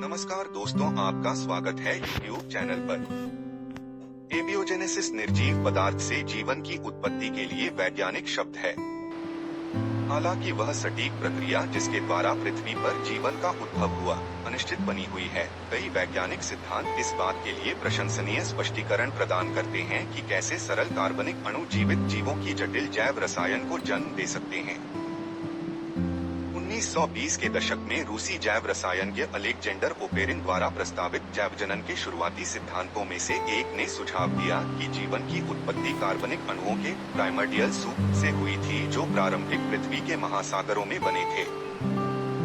नमस्कार दोस्तों, आपका स्वागत है YouTube चैनल पर। एबियोजेनेसिस निर्जीव पदार्थ से जीवन की उत्पत्ति के लिए वैज्ञानिक शब्द है। हालांकि वह सटीक प्रक्रिया जिसके द्वारा पृथ्वी पर जीवन का उद्भव हुआ अनिश्चित बनी हुई है। कई वैज्ञानिक सिद्धांत इस बात के लिए प्रशंसनीय स्पष्टीकरण प्रदान करते हैं कि कैसे सरल कार्बनिक अणु जीवित जीवों की जटिल जैव रसायन को जन्म दे सकते हैं। 1920 के दशक में रूसी जैव रसायनज्ञ अलेक्जेंडर ओपेरिन द्वारा प्रस्तावित जैवजनन के शुरुआती सिद्धांतों में से एक ने सुझाव दिया कि जीवन की उत्पत्ति कार्बनिक अणुओं के प्राइमर्डियल सूप से हुई थी, जो प्रारंभिक पृथ्वी के महासागरों में बने थे।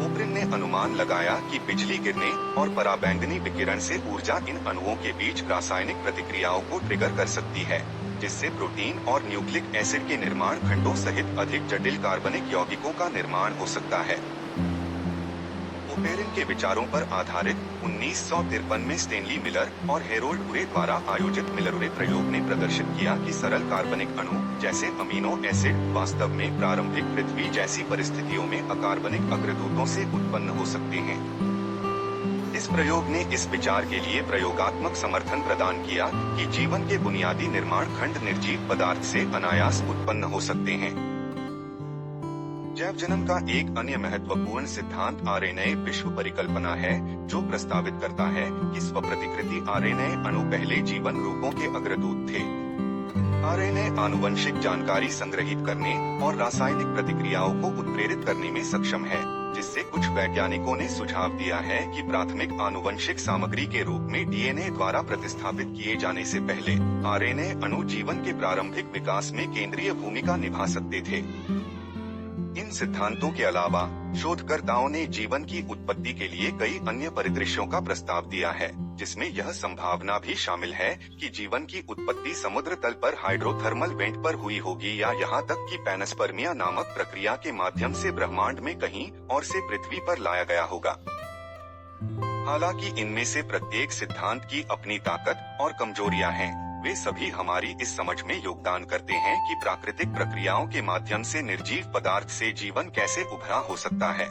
ओपेरिन ने अनुमान लगाया कि बिजली गिरने और पराबैंगनी विकिरण से ऊर्जा इन अणुओं के बीच रासायनिक प्रतिक्रियाओं को ट्रिगर कर सकती है, जिससे प्रोटीन और न्यूक्लिक एसिड के निर्माण खंडों सहित अधिक जटिल कार्बनिक यौगिकों का निर्माण हो सकता है। ओपेरिन के विचारों पर आधारित 1953 में स्टेनली मिलर और हेरोल्ड उरे द्वारा आयोजित मिलर-उरे प्रयोग ने प्रदर्शित किया कि सरल कार्बनिक अणु जैसे अमीनो एसिड वास्तव में प्रारंभिक पृथ्वी जैसी परिस्थितियों में अकार्बनिक अग्रदूतों से उत्पन्न हो सकते हैं। इस प्रयोग ने इस विचार के लिए प्रयोगात्मक समर्थन प्रदान किया कि जीवन के बुनियादी निर्माण खंड निर्जीव पदार्थ से अनायास उत्पन्न हो सकते हैं। जैवजनन का एक अन्य महत्वपूर्ण सिद्धांत आरएनए विश्व परिकल्पना है, जो प्रस्तावित करता है कि स्वप्रतिकृति आरएनए अणु पहले जीवन रूपों के अग्रदूत थे। आरएनए आनुवंशिक जानकारी संग्रहित करने और रासायनिक प्रतिक्रियाओं को उत्प्रेरित करने में सक्षम है, जिससे कुछ वैज्ञानिकों ने सुझाव दिया है कि प्राथमिक आनुवंशिक सामग्री के रूप में डीएनए द्वारा प्रतिस्थापित किए जाने से पहले आरएनए अणु जीवन के प्रारंभिक विकास में केंद्रीय भूमिका निभा सकते थे। इन सिद्धांतों के अलावा शोधकर्ताओं ने जीवन की उत्पत्ति के लिए कई अन्य परिदृश्यों का प्रस्ताव दिया है, जिसमें यह संभावना भी शामिल है कि जीवन की उत्पत्ति समुद्र तल पर हाइड्रोथर्मल वेंट पर हुई होगी, या यहाँ तक कि पैनस्पर्मिया नामक प्रक्रिया के माध्यम से ब्रह्मांड में कहीं और से पृथ्वी पर लाया गया होगा। हालांकि इनमें से प्रत्येक सिद्धांत की अपनी ताकत और कमजोरियां हैं, वे सभी हमारी इस समझ में योगदान करते हैं कि प्राकृतिक प्रक्रियाओं के माध्यम से निर्जीव पदार्थ से जीवन कैसे उभरा हो सकता है।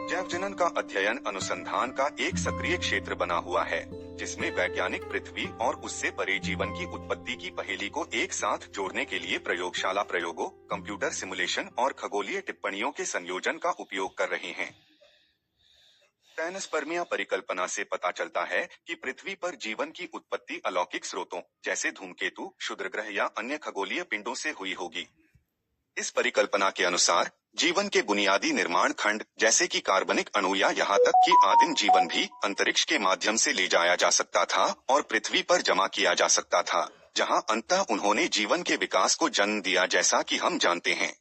जैवजनन का अध्ययन अनुसंधान का एक सक्रिय क्षेत्र बना हुआ है, जिसमें वैज्ञानिक पृथ्वी और उससे परे जीवन की उत्पत्ति की पहेली को एक साथ जोड़ने के लिए प्रयोगशाला प्रयोगों, कंप्यूटर सिमुलेशन और खगोलीय टिप्पणियों के संयोजन का उपयोग कर रहे हैं। पैनस्पर्मिया परिकल्पना से पता चलता है कि पृथ्वी पर जीवन की उत्पत्ति अलौकिक स्रोतों जैसे धूमकेतु, क्षुद्रग्रह या अन्य खगोलीय पिंडों से हुई होगी। इस परिकल्पना के अनुसार जीवन के बुनियादी निर्माण खंड जैसे कि कार्बनिक अणु या यहाँ तक कि आदिम जीवन भी अंतरिक्ष के माध्यम से ले जाया जा सकता था और पृथ्वी पर जमा किया जा सकता था, जहाँ अंततः उन्होंने जीवन के विकास को जन्म दिया, जैसा कि हम जानते हैं।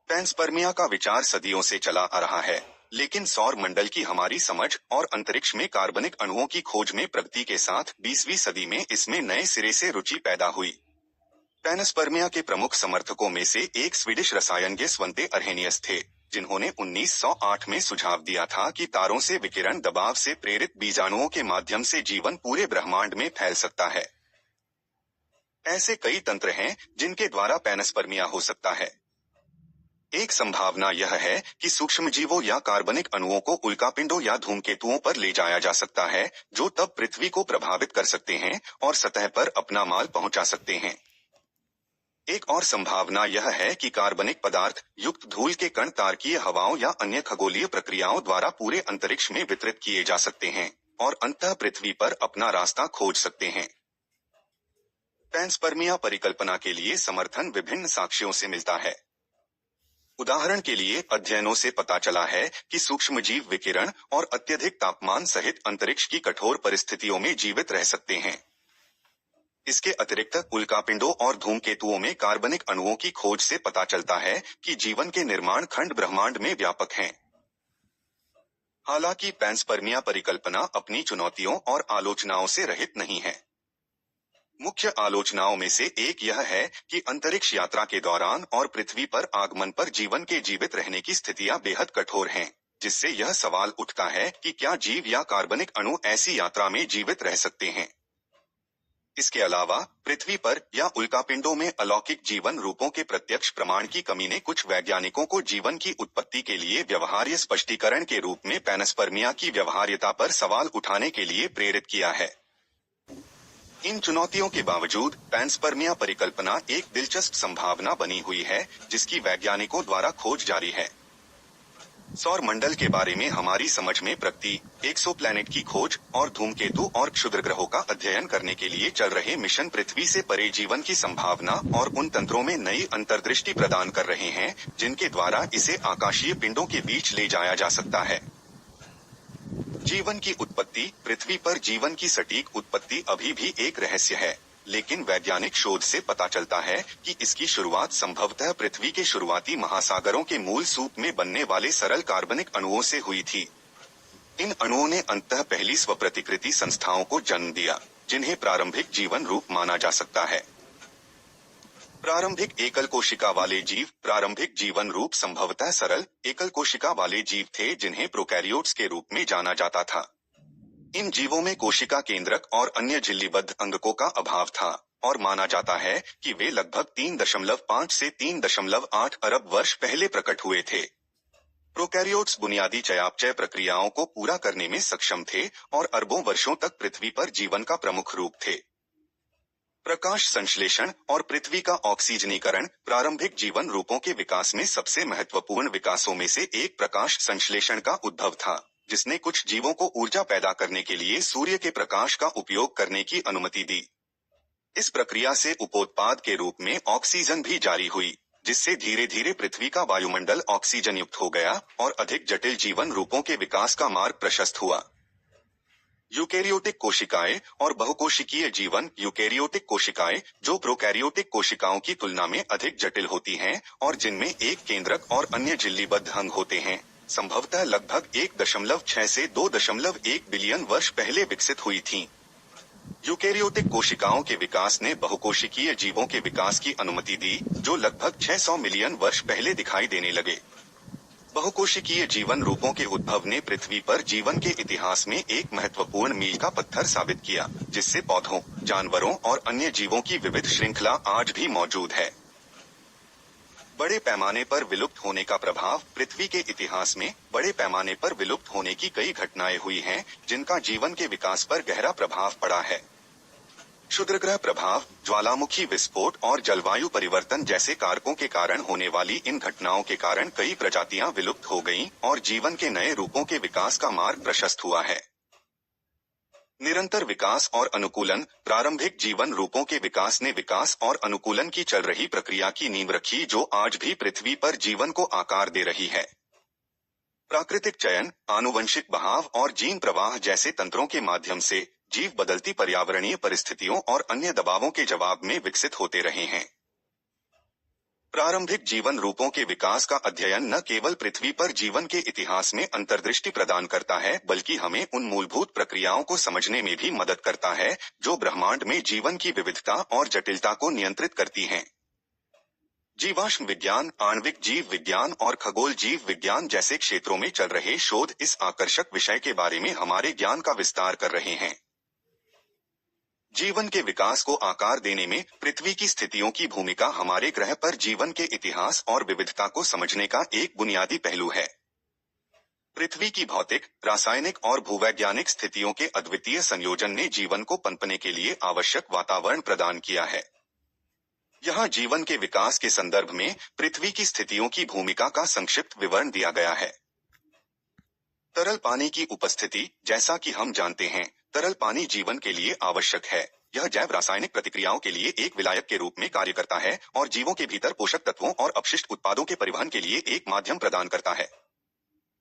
पैनस्पर्मिया का विचार सदियों से चला आ रहा है, लेकिन सौर मंडल की हमारी समझ और अंतरिक्ष में कार्बनिक अणुओं की खोज में प्रगति के साथ 20वीं सदी में इसमें नए सिरे से रुचि पैदा हुई। पैनस्पर्मिया के प्रमुख समर्थकों में से एक स्वीडिश रसायनज्ञ स्वंते अर्हेनियस थे, जिन्होंने 1908 में सुझाव दिया था कि तारों से विकिरण दबाव से प्रेरित बीजाणुओं के माध्यम से जीवन पूरे ब्रह्मांड में फैल सकता है। ऐसे कई तंत्र हैं जिनके द्वारा पैनस्पर्मिया हो सकता है। एक संभावना यह है कि सूक्ष्मजीवों या कार्बनिक अणुओं को उल्कापिंडों या धूमकेतुओं पर ले जाया जा सकता है, जो तब पृथ्वी को प्रभावित कर सकते हैं और सतह पर अपना माल पहुंचा सकते हैं। एक और संभावना यह है कि कार्बनिक पदार्थ युक्त धूल के कण तारकीय हवाओं या अन्य खगोलीय प्रक्रियाओं द्वारा पूरे अंतरिक्ष में वितरित किए जा सकते हैं और अंततः पृथ्वी पर अपना रास्ता खोज सकते हैं। पैनस्पर्मिया परिकल्पना के लिए समर्थन विभिन्न साक्ष्यों से मिलता है। उदाहरण के लिए अध्ययनों से पता चला है कि सूक्ष्मजीव विकिरण और अत्यधिक तापमान सहित अंतरिक्ष की कठोर परिस्थितियों में जीवित रह सकते हैं। इसके अतिरिक्त उल्कापिंडों और धूमकेतुओं में कार्बनिक अणुओं की खोज से पता चलता है कि जीवन के निर्माण खंड ब्रह्मांड में व्यापक हैं। हालांकि पैनस्पर्मिया परिकल्पना अपनी चुनौतियों और आलोचनाओं से रहित नहीं है। मुख्य आलोचनाओं में से एक यह है कि अंतरिक्ष यात्रा के दौरान और पृथ्वी पर आगमन पर जीवन के जीवित रहने की स्थितियां बेहद कठोर हैं, जिससे यह सवाल उठता है कि क्या जीव या कार्बनिक अणु ऐसी यात्रा में जीवित रह सकते हैं। इसके अलावा पृथ्वी पर या उल्कापिंडों में अलौकिक जीवन रूपों के प्रत्यक्ष प्रमाण की कमी ने कुछ वैज्ञानिकों को जीवन की उत्पत्ति के लिए व्यवहार्य स्पष्टीकरण के रूप में पैनस्पर्मिया की व्यवहार्यता पर सवाल उठाने के लिए प्रेरित किया है। इन चुनौतियों के बावजूद पैनस्पर्मिया परिकल्पना एक दिलचस्प संभावना बनी हुई है, जिसकी वैज्ञानिकों द्वारा खोज जारी है। सौर मंडल के बारे में हमारी समझ में प्रगति, एक्सोप्लैनेट की खोज और धूमकेतु और क्षुद्र ग्रहों का अध्ययन करने के लिए चल रहे मिशन पृथ्वी से परे जीवन की संभावना और उन तंत्रों में नई अंतर्दृष्टि प्रदान कर रहे हैं, जिनके द्वारा इसे आकाशीय पिंडों के बीच ले जाया जा सकता है। जीवन की उत्पत्ति, पृथ्वी पर जीवन की सटीक उत्पत्ति अभी भी एक रहस्य है, लेकिन वैज्ञानिक शोध से पता चलता है कि इसकी शुरुआत संभवतः पृथ्वी के शुरुआती महासागरों के मूल सूप में बनने वाले सरल कार्बनिक अणुओं से हुई थी। इन अणुओं ने अंततः पहली स्वप्रतिकृति संस्थाओं को जन्म दिया, जिन्हें प्रारंभिक जीवन रूप माना जा सकता है। प्रारंभिक एकल कोशिका वाले जीव प्रारंभिक जीवन रूप संभवतः सरल एकल कोशिका वाले जीव थे, जिन्हें प्रोकैरियोट्स के रूप में जाना जाता था। इन जीवों में कोशिका केंद्रक और अन्य झिल्लीबद्ध अंगकों का अभाव था और माना जाता है कि वे लगभग 3.5 से 3.8 अरब वर्ष पहले प्रकट हुए थे। प्रोकैरियोट्स बुनियादी चयापचय प्रक्रियाओं को पूरा करने में सक्षम थे और अरबों वर्षों तक पृथ्वी पर जीवन का प्रमुख रूप थे। प्रकाश संश्लेषण और पृथ्वी का ऑक्सीजनीकरण प्रारंभिक जीवन रूपों के विकास में सबसे महत्वपूर्ण विकासों में से एक प्रकाश संश्लेषण का उद्भव था, जिसने कुछ जीवों को ऊर्जा पैदा करने के लिए सूर्य के प्रकाश का उपयोग करने की अनुमति दी। इस प्रक्रिया से उपोत्पाद के रूप में ऑक्सीजन भी जारी हुई, जिससे धीरे धीरे पृथ्वी का वायुमंडल ऑक्सीजन युक्त हो गया और अधिक जटिल जीवन रूपों के विकास का मार्ग प्रशस्त हुआ। यूकेरियोटिक कोशिकाएं और बहुकोशिकीय जीवन यूकेरियोटिक कोशिकाएं, जो प्रोकैरियोटिक कोशिकाओं की तुलना में अधिक जटिल होती हैं और जिनमें एक केंद्रक और अन्य झिल्लीबद्ध अंग होते हैं, संभवतः लगभग 1.6 से 2.1 बिलियन वर्ष पहले विकसित हुई थीं। यूकेरियोटिक कोशिकाओं के विकास ने बहुकोशिकीय जीवों के विकास की अनुमति दी, जो लगभग 600 मिलियन वर्ष पहले दिखाई देने लगे। बहुकोशिकीय जीवन रूपों के उद्भव ने पृथ्वी पर जीवन के इतिहास में एक महत्वपूर्ण मील का पत्थर साबित किया, जिससे पौधों, जानवरों और अन्य जीवों की विविध श्रृंखला आज भी मौजूद है। बड़े पैमाने पर विलुप्त होने का प्रभाव पृथ्वी के इतिहास में बड़े पैमाने पर विलुप्त होने की कई घटनाएं हुई हैं, जिनका जीवन के विकास पर गहरा प्रभाव पड़ा है। क्षुद्रग्रह प्रभाव, ज्वालामुखी विस्फोट और जलवायु परिवर्तन जैसे कारकों के कारण होने वाली इन घटनाओं के कारण कई प्रजातियां विलुप्त हो गईं और जीवन के नए रूपों के विकास का मार्ग प्रशस्त हुआ है। निरंतर विकास और अनुकूलन प्रारंभिक जीवन रूपों के विकास ने विकास और अनुकूलन की चल रही प्रक्रिया की नींव रखी, जो आज भी पृथ्वी पर जीवन को आकार दे रही है। प्राकृतिक चयन, आनुवंशिक बहाव और जीन प्रवाह जैसे तंत्रों के माध्यम से जीव बदलती पर्यावरणीय परिस्थितियों और अन्य दबावों के जवाब में विकसित होते रहे हैं। प्रारंभिक जीवन रूपों के विकास का अध्ययन न केवल पृथ्वी पर जीवन के इतिहास में अंतर्दृष्टि प्रदान करता है, बल्कि हमें उन मूलभूत प्रक्रियाओं को समझने में भी मदद करता है, जो ब्रह्मांड में जीवन की विविधता और जटिलता को नियंत्रित करती हैं। जीवाश्म विज्ञान, आणविक जीव विज्ञान और खगोल जीव विज्ञान जैसे क्षेत्रों में चल रहे शोध इस आकर्षक विषय के बारे में हमारे ज्ञान का विस्तार कर रहे हैं। जीवन के विकास को आकार देने में पृथ्वी की स्थितियों की भूमिका हमारे ग्रह पर जीवन के इतिहास और विविधता को समझने का एक बुनियादी पहलू है। पृथ्वी की भौतिक, रासायनिक और भूवैज्ञानिक स्थितियों के अद्वितीय संयोजन ने जीवन को पनपने के लिए आवश्यक वातावरण प्रदान किया है। यहाँ जीवन के विकास के संदर्भ में पृथ्वी की स्थितियों की भूमिका का संक्षिप्त विवरण दिया गया है। तरल पानी की उपस्थिति, जैसा कि हम जानते हैं, तरल पानी जीवन के लिए आवश्यक है। यह जैव रासायनिक प्रतिक्रियाओं के लिए एक विलायक के रूप में कार्य करता है और जीवों के भीतर पोषक तत्वों और अपशिष्ट उत्पादों के परिवहन के लिए एक माध्यम प्रदान करता है।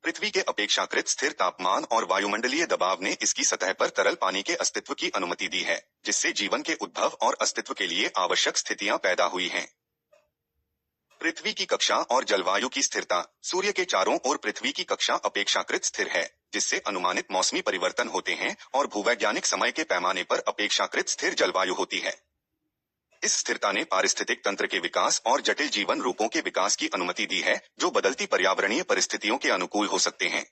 पृथ्वी के अपेक्षाकृत स्थिर तापमान और वायुमंडलीय दबाव ने इसकी सतह पर तरल पानी के अस्तित्व की अनुमति दी है, जिससे जीवन के उद्भव और अस्तित्व के लिए आवश्यक स्थितियां पैदा हुई हैं। पृथ्वी की कक्षा और जलवायु की स्थिरता, सूर्य के चारों ओर पृथ्वी की कक्षा अपेक्षाकृत स्थिर है, जिससे अनुमानित मौसमी परिवर्तन होते हैं और भूवैज्ञानिक समय के पैमाने पर अपेक्षाकृत स्थिर जलवायु होती है। इस स्थिरता ने पारिस्थितिक तंत्र के विकास और जटिल जीवन रूपों के विकास की अनुमति दी है, जो बदलती पर्यावरणीय परिस्थितियों के अनुकूल हो सकते हैं।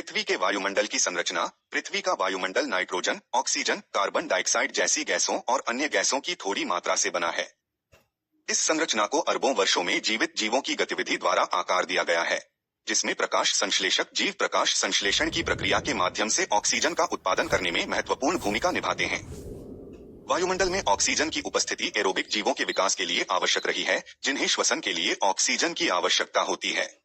पृथ्वी के वायुमंडल की संरचना। पृथ्वी का वायुमंडल नाइट्रोजन, ऑक्सीजन, कार्बन डाइऑक्साइड जैसी गैसों और अन्य गैसों की थोड़ी मात्रा से बना है। इस संरचना को अरबों वर्षों में जीवित जीवों की गतिविधि द्वारा आकार दिया गया है, जिसमें प्रकाश संश्लेषक जीव प्रकाश संश्लेषण की प्रक्रिया के माध्यम से ऑक्सीजन का उत्पादन करने में महत्वपूर्ण भूमिका निभाते हैं। वायुमंडल में ऑक्सीजन की उपस्थिति एरोबिक जीवों के विकास के लिए आवश्यक रही है, जिन्हें श्वसन के लिए ऑक्सीजन की आवश्यकता होती है।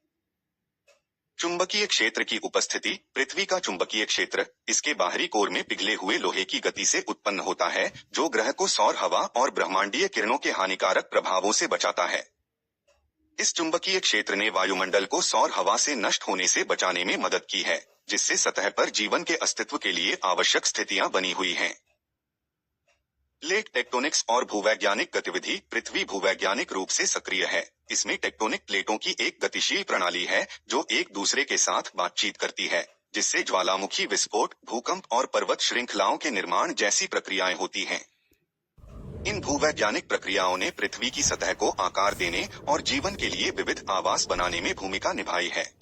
चुंबकीय क्षेत्र की उपस्थिति। पृथ्वी का चुंबकीय क्षेत्र इसके बाहरी कोर में पिघले हुए लोहे की गति से उत्पन्न होता है, जो ग्रह को सौर हवा और ब्रह्मांडीय किरणों के हानिकारक प्रभावों से बचाता है। इस चुंबकीय क्षेत्र ने वायुमंडल को सौर हवा से नष्ट होने से बचाने में मदद की है, जिससे सतह पर जीवन के अस्तित्व के लिए आवश्यक स्थितियां बनी हुई हैं। प्लेट टेक्टोनिक्स और भूवैज्ञानिक गतिविधि। पृथ्वी भूवैज्ञानिक रूप से सक्रिय है। इसमें टेक्टोनिक प्लेटों की एक गतिशील प्रणाली है, जो एक दूसरे के साथ बातचीत करती है, जिससे ज्वालामुखी विस्फोट, भूकंप और पर्वत श्रृंखलाओं के निर्माण जैसी प्रक्रियाएं होती हैं। इन भूवैज्ञानिक प्रक्रियाओं ने पृथ्वी की सतह को आकार देने और जीवन के लिए विविध आवास बनाने में भूमिका निभाई है।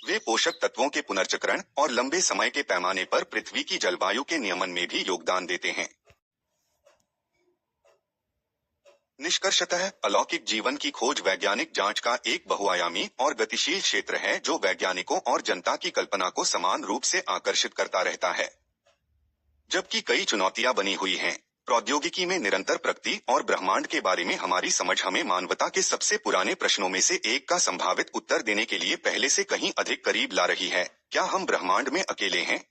वे पोषक तत्वों के पुनर्चक्रण और लंबे समय के पैमाने पर पृथ्वी की जलवायु के नियमन में भी योगदान देते हैं। निष्कर्षतः अलौकिक जीवन की खोज वैज्ञानिक जांच का एक बहुआयामी और गतिशील क्षेत्र है, जो वैज्ञानिकों और जनता की कल्पना को समान रूप से आकर्षित करता रहता है। जबकि कई चुनौतियां बनी हुई हैं, प्रौद्योगिकी में निरंतर प्रगति और ब्रह्मांड के बारे में हमारी समझ हमें मानवता के सबसे पुराने प्रश्नों में से एक का संभावित उत्तर देने के लिए पहले से कहीं अधिक करीब ला रही है। क्या हम ब्रह्मांड में अकेले हैं?